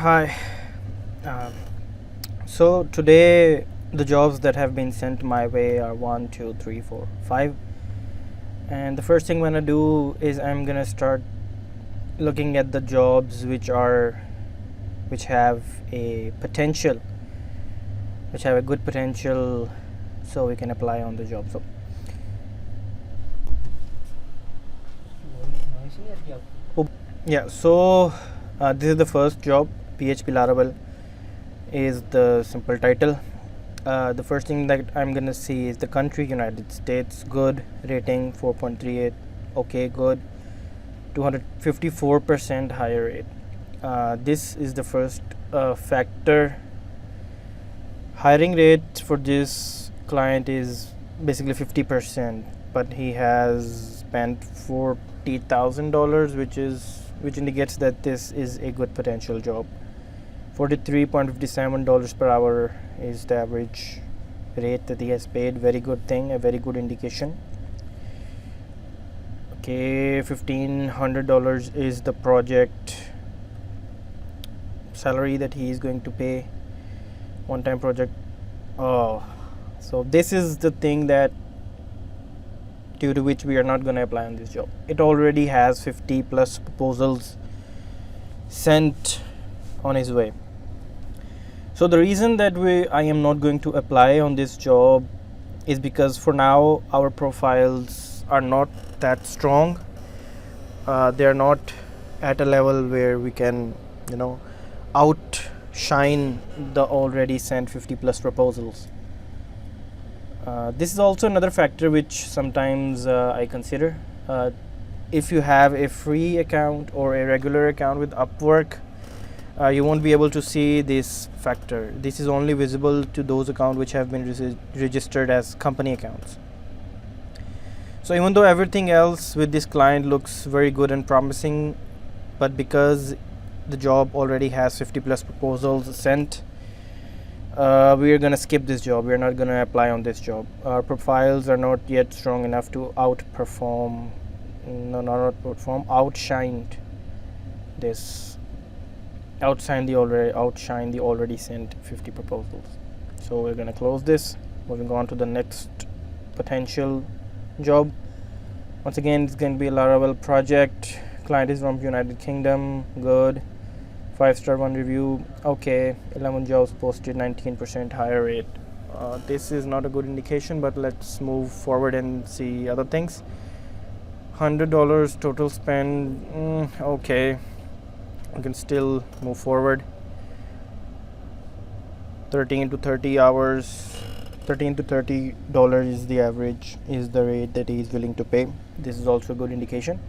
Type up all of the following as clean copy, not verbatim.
Hi. Um, so today the jobs that have been sent my way are 1, 2, 3, 4, 5, and the first thing I'm gonna do is I'm gonna start looking at the jobs which have a potential, which have a good potential, so we can apply on the job. So yeah, so this is the first job. PHP Laravel is the simple title. The first thing that I'm gonna see is the country, United States. Good. Rating 4.38. Okay, good. 254% higher rate. This is the first factor. Hiring rate for this client is basically 50%, but he has spent $40,000, which indicates that this is a good potential job. $43.57 per hour is the average rate that he has paid. Very good thing, a very good indication. Okay, $1,500 is the project salary that he is going to pay. One-time project. Oh, so this is the thing that due to which we are not going to apply on this job. It already has 50 plus proposals sent on his way. So the reason that I am not going to apply on this job is because for now our profiles are not that strong. They are not at a level where we can, outshine the already sent 50 plus proposals. This is also another factor which sometimes I consider. If you have a free account or a regular account with Upwork, you won't be able to see this factor. This is only visible to those accounts which have been registered as company accounts. So even though everything else with this client looks very good and promising, but because the job already has 50 plus proposals sent, we are going to skip this job. We are not going to apply on this job. Our profiles are not yet strong enough to outshine the already sent 50 proposals. So we're going to close this. Moving on to the next potential job. Once again, it's going to be a Laravel project. Client is from United Kingdom. Good. 5-star 1 review. Okay. 11 jobs posted, 19% higher rate. This is not a good indication, but let's move forward and see other things. $100 total spend. Okay, we can still move forward. 13 to 30 hours. $13 to $30 is the average, is the rate that he is willing to pay. This is also a good indication.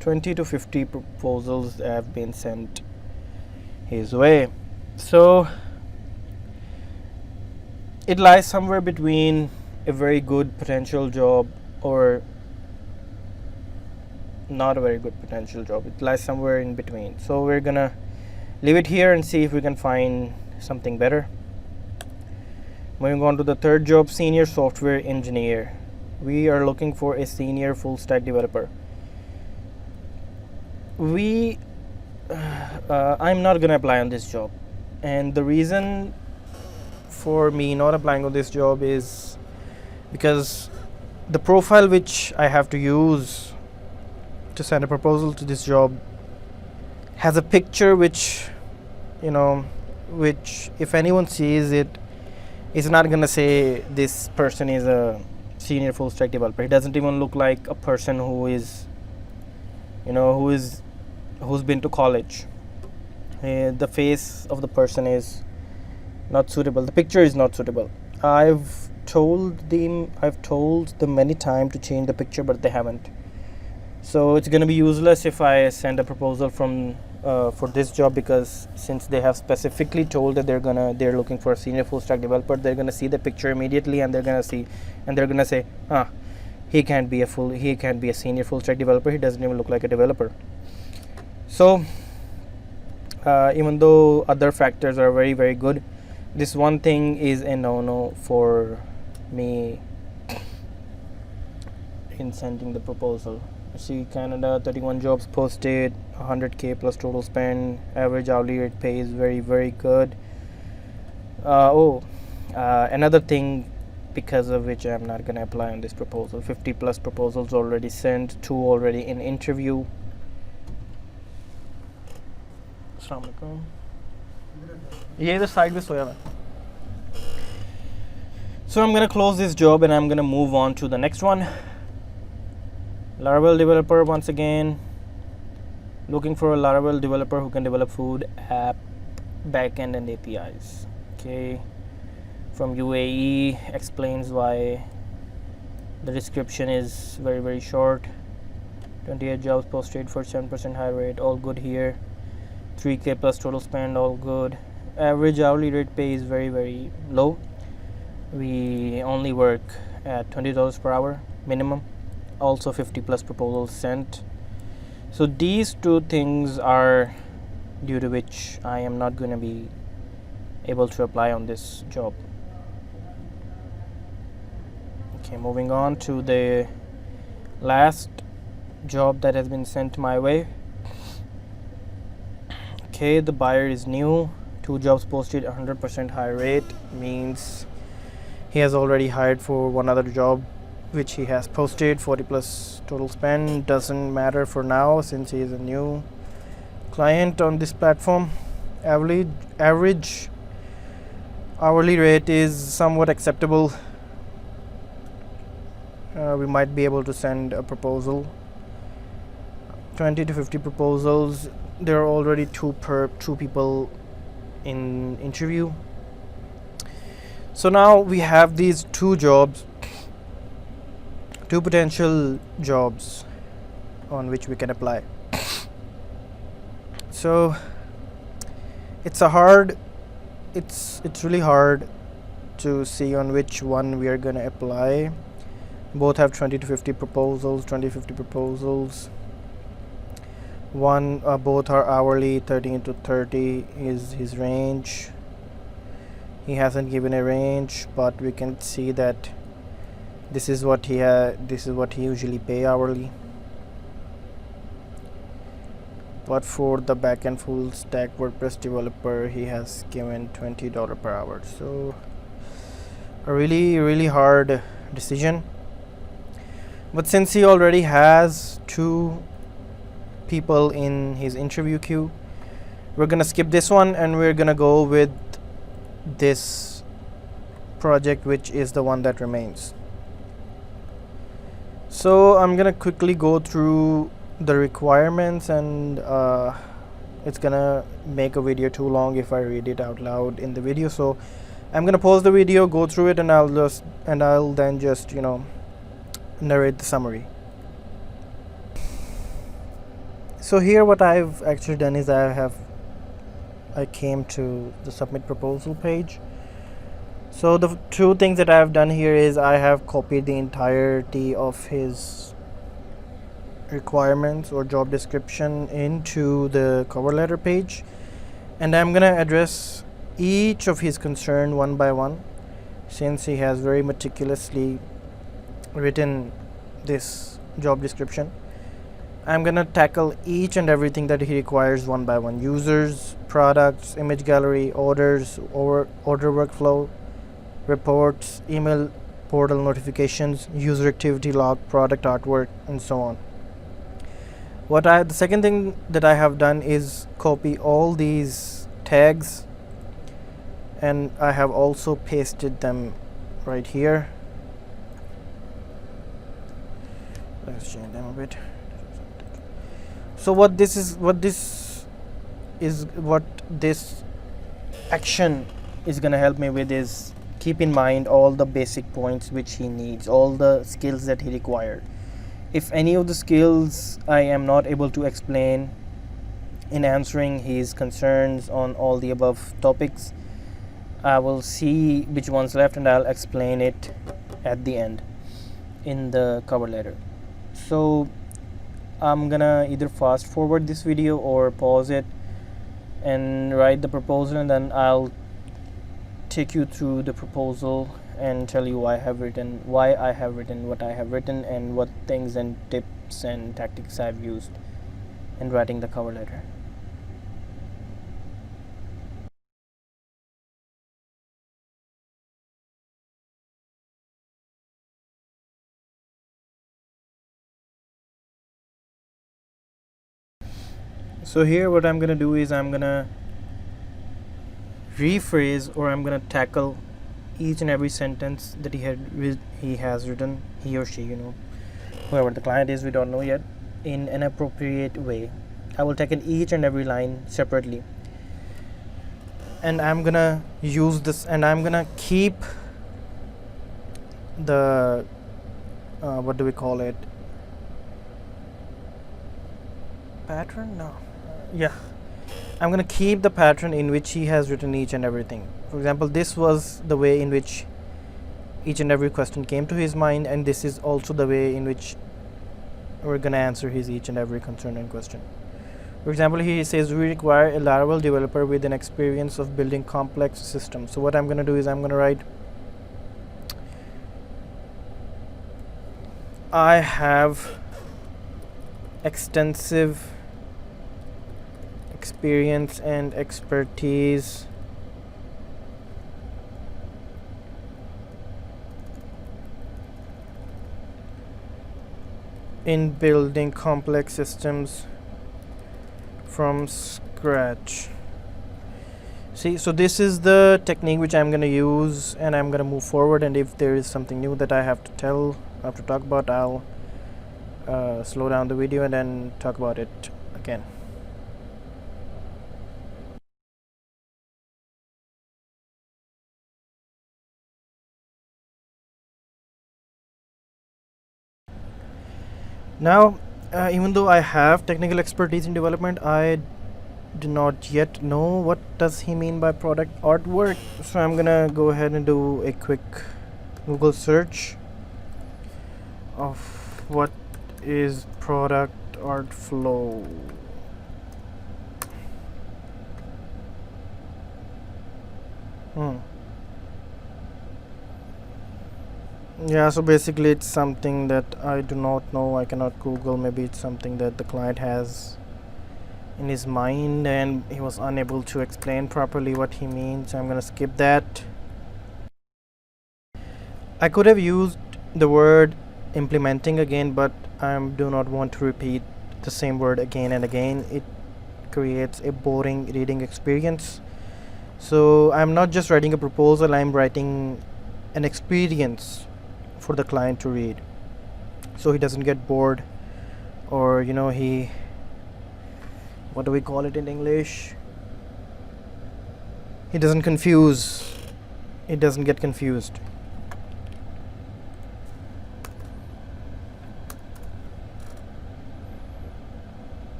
20 to 50 proposals have been sent his way. So it lies somewhere between a very good potential job or not a very good potential job. It lies somewhere in between. So we're gonna leave it here and see if we can find something better. Moving on to the third job, senior software engineer. We are looking for a senior full stack developer. I'm not gonna apply on this job, and the reason for me not applying on this job is because the profile which I have to use to send a proposal to this job has a picture which if anyone sees it, it's not gonna say this person is a senior full stack developer. It doesn't even look like a person who's been to college. The face of the person is not suitable. The picture is not suitable. I've told them many times to change the picture, but they haven't. So it's going to be useless if I send a proposal for this job, because since they have specifically told that they're looking for a senior full stack developer, they're going to see the picture immediately and they're going to say, he can't be a senior full stack developer. He doesn't even look like a developer. So even though other factors are very, very good, this one thing is a no-no for me in sending the proposal. See, Canada, 31 jobs posted, 100k plus total spend, average hourly rate pay is very good. Another thing because of which I'm not gonna apply on this proposal. 50 plus proposals already sent, 2 already in interview. अस्सलाम वालेकुम. ये इधर side में सोया हुआ. So I'm gonna close this job and I'm gonna move on to the next one. Laravel developer once again. Looking for a Laravel developer who can develop food app, backend and APIs. Okay. From UAE, explains why the description is very short. 28 jobs posted for 7% high rate, all good here. 3k plus total spend, all good. Average hourly rate pay is very low. We only work at $20 per hour minimum. Also 50 plus proposals sent. So these two things are due to which I am not going to be able to apply on this job. Okay, moving on to the last job that has been sent my way. Okay, the buyer is new. 2 jobs posted, 100% high rate, means he has already hired for one other job which he has posted. 40 plus total spend, doesn't matter for now since he is a new client on this platform. Average hourly rate is somewhat acceptable. We might be able to send a proposal. 20 to 50 proposals. There are already two people in interview. So now we have these 2 jobs, 2 potential jobs on which we can apply. So it's really hard to see on which one we are going to apply. Both have 20 to 50 proposals, 20-50 proposals. Both are hourly. 13 to 30 is his range. He hasn't given a range, but we can see that this is what he usually pay hourly. But for the backend full stack WordPress developer, he has given $20 per hour. So a really hard decision. But since he already has 2 people in his interview queue, we're gonna skip this one and we're gonna go with this project, which is the one that remains. So I'm gonna quickly go through the requirements, and it's gonna make a video too long if I read it out loud in the video. So I'm gonna pause the video, go through it, and I'll then just narrate the summary. So here what I've actually done is I came to the submit proposal page. So the 2 things that I've done here is I have copied the entirety of his requirements or job description into the cover letter page, and I'm gonna address each of his concern one by one, since he has very meticulously written this job description. I'm gonna tackle each and everything that he requires one by one: users, products, image gallery, orders, or order workflow, reports, email portal notifications, user activity log, product artwork, and so on. The second thing that I have done is copy all these tags, and I have also pasted them right here. Let's change them a bit. So what this action is gonna help me with is keep in mind all the basic points which he needs, all the skills that he required. If any of the skills I am not able to explain in answering his concerns on all the above topics, I will see which one's left and I'll explain it at the end in the cover letter. So I'm gonna either fast forward this video or pause it and write the proposal, and then I'll take you through the proposal and tell you why I have written what I have written, and what things and tips and tactics I've used in writing the cover letter. So here what I'm gonna do is I'm gonna rephrase, or I'm gonna tackle each and every sentence that he has written, he or she, whoever the client is, we don't know yet, in an appropriate way. I will tackle each and every line separately, and I'm gonna use this, and I'm gonna keep the what do we call it, pattern? No, yeah, I'm gonna keep the pattern in which he has written each and everything. For example, this was the way in which each and every question came to his mind, and this is also the way in which we're gonna answer his each and every concern and question. For example, he says we require a Laravel developer with an experience of building complex systems. So what I'm gonna do is I'm gonna write, I have extensive experience and expertise in building complex systems from scratch. See, so this is the technique which I'm going to use, and I'm going to move forward, and if there is something new that I have to talk about, I'll slow down the video and then talk about it again. Now, even though I have technical expertise in development, I do not yet know what does he mean by product artwork. So I'm gonna go ahead and do a quick Google search of what is product art flow. Yeah, so basically it's something that I do not know, I cannot Google. Maybe it's something that the client has in his mind and he was unable to explain properly what he means. I'm gonna skip that. I could have used the word implementing again, but I do not want to repeat the same word again and again. It creates a boring reading experience. So I'm not just writing a proposal, I'm writing an experience for the client to read, so he doesn't get bored, or he, what do we call it in English, he doesn't get confused.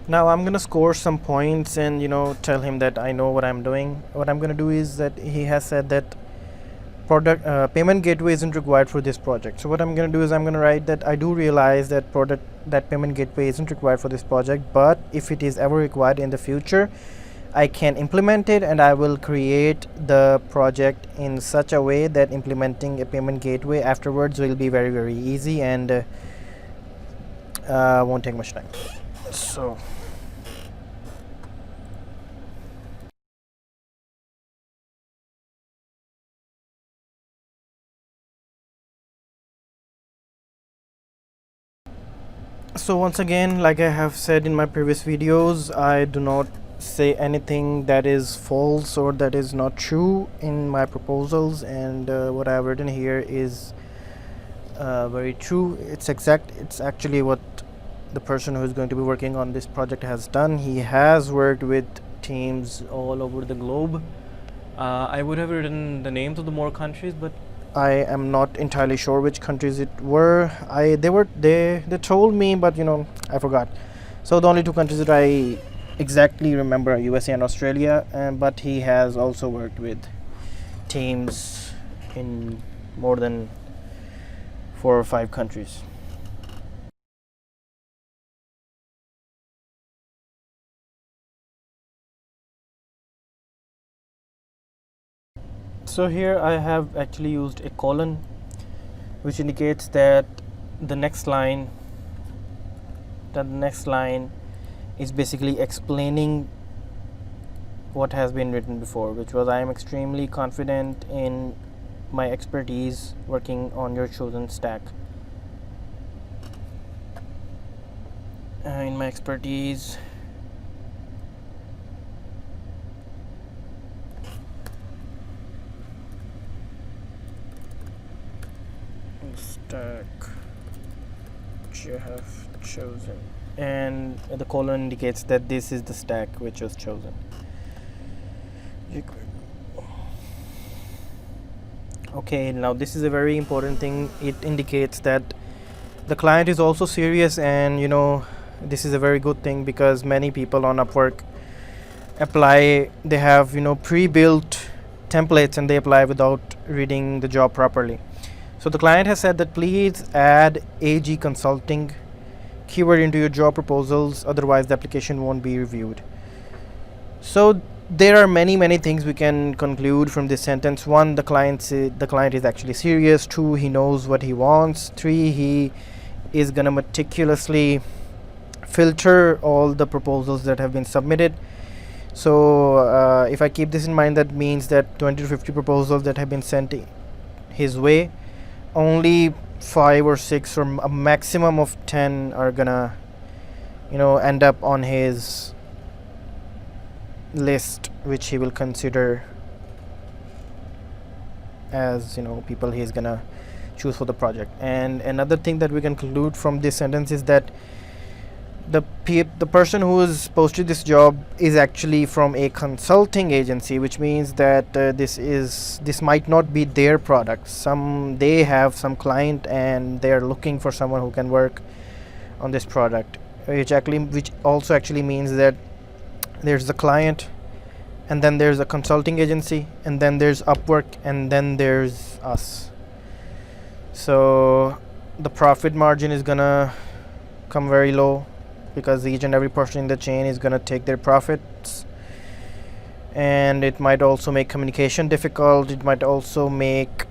Now I'm gonna score some points and tell him that I know what I'm doing. What I'm gonna do is that he has said that product payment gateway isn't required for this project. So what I'm gonna do is I'm gonna write that I do realize that payment gateway isn't required for this project, but if it is ever required in the future, I can implement it, and I will create the project in such a way that implementing a payment gateway afterwards will be very, very easy and won't take much time. So once again, like I have said in my previous videos, I do not say anything that is false or that is not true in my proposals, and what I've written here is very true. It's actually what the person who is going to be working on this project has done. He has worked with teams all over the globe. I would have written the names of the more countries, but I am not entirely sure which countries it were. They told me, but I forgot. So the only two countries that I exactly remember are USA and Australia, but he has also worked with teams in more than 4 or 5 countries. So here I have actually used a colon, which indicates that the next line is basically explaining what has been written before, which was, I am extremely confident in my expertise working on your chosen stack. In my expertise stack which you have chosen, and the colon indicates that this is the stack which was chosen. Okay, now this is a very important thing. It indicates that the client is also serious, and this is a very good thing, because many people on Upwork apply, they have pre-built templates and they apply without reading the job properly. So the client has said that please add AG consulting keyword into your job proposals, otherwise the application won't be reviewed. So there are many things we can conclude from this sentence. One, the client is actually serious. Two, he knows what he wants. Three, he is gonna meticulously filter all the proposals that have been submitted. So if I keep this in mind, that means that 20 to 50 proposals that have been sent his way, only 5 or 6 or a maximum of 10 are gonna end up on his list, which he will consider as people he's gonna choose for the project. And another thing that we can conclude from this sentence is that the person who has posted this job is actually from a consulting agency, which means that this might not be their product. They have some client and they are looking for someone who can work on this product, which also actually means that there's the client, and then there's a consulting agency, and then there's Upwork, and then there's us. So the profit margin is gonna come very low, because each and every person in the chain is gonna take their profits, and it might also make communication difficult. It might also make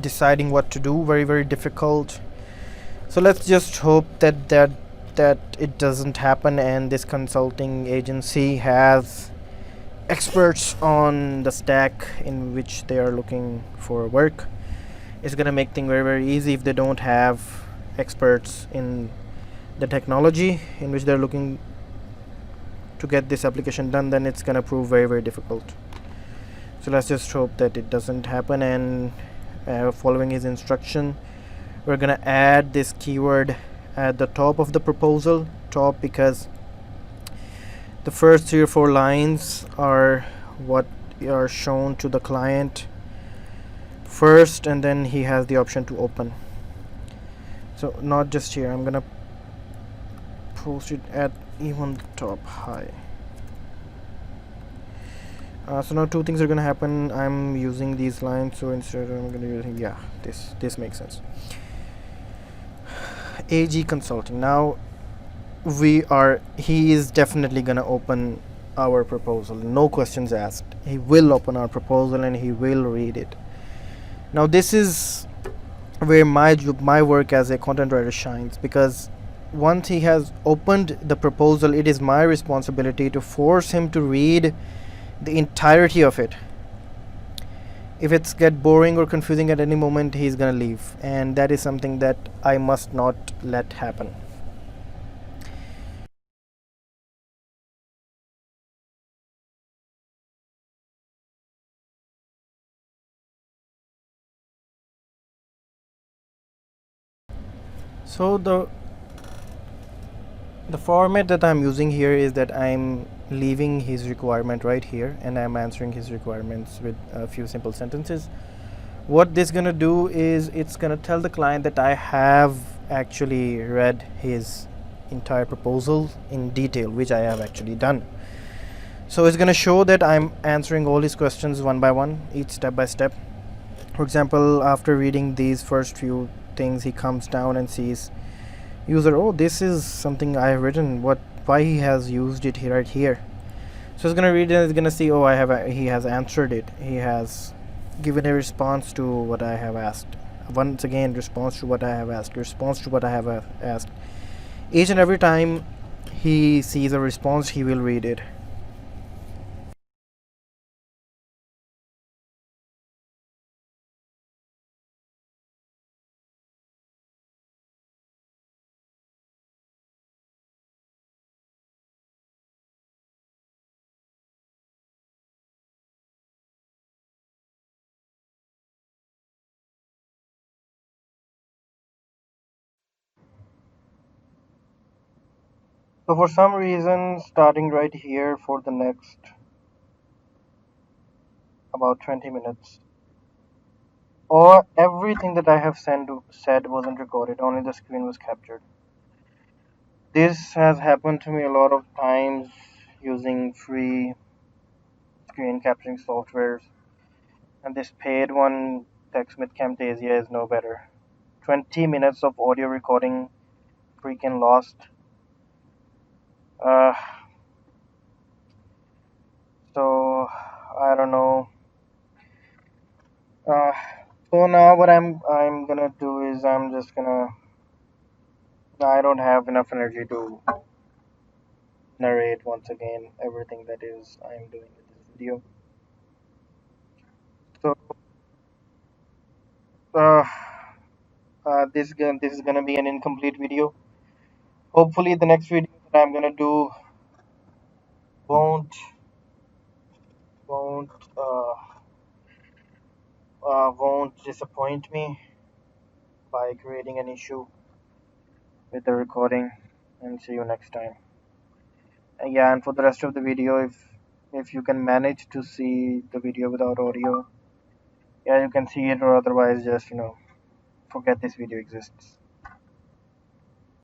deciding what to do very difficult. So let's just hope that it doesn't happen, and this consulting agency has experts on the stack in which they are looking for work. It's gonna make things very easy. If they don't have experts in the technology in which they're looking to get this application done, then it's gonna prove very difficult. So let's just hope that it doesn't happen, and following his instruction, we're gonna add this keyword at the top of the proposal, because the first 3 or 4 lines are what are shown to the client first, and then he has the option to open. So not just here, I'm gonna post it at even the top high. So now 2 things are gonna happen. I'm using these lines, so instead I'm gonna use this makes sense. AG Consulting. Now he is definitely gonna open our proposal, no questions asked. He will open our proposal and he will read it. Now this is where my work as a content writer shines, because once he has opened the proposal, it is my responsibility to force him to read the entirety of it. If it's get boring or confusing at any moment, he's gonna leave, and that is something that I must not let happen. So the format that I'm using here is that I'm leaving his requirement right here, and I'm answering his requirements with a few simple sentences. What this gonna do is it's gonna tell the client that I have actually read his entire proposal in detail, which I have actually done. So it's gonna show that I'm answering all his questions one by one, each step by step. For example, after reading these first few things, he comes down and sees user, oh, this is something I have written, why he has used it right here. So it's gonna read and it's gonna see, oh, he has answered it. He has given a response to what I have asked. Once again, response to what I have asked. Response to what I have asked. Each and every time he sees a response, he will read it. So for some reason, starting right here for the next about 20 minutes, or everything that I have said wasn't recorded, only the screen was captured. This has happened to me a lot of times using free screen capturing softwares, and this paid one, TechSmith Camtasia, is no better. 20 minutes of audio recording freaking lost. Uh, so I don't know. Uh, so now what I'm gonna do is I'm just gonna. I don't have enough energy to narrate once again everything that is I'm doing with this video. So uh, this is gonna be an incomplete video. Hopefully, the next video that I'm gonna do won't won't uh, won't disappoint me by creating an issue with the recording. And see you next time. Yeah, and for the rest of the video, if you can manage to see the video without audio, yeah, you can see it, or otherwise just forget this video exists.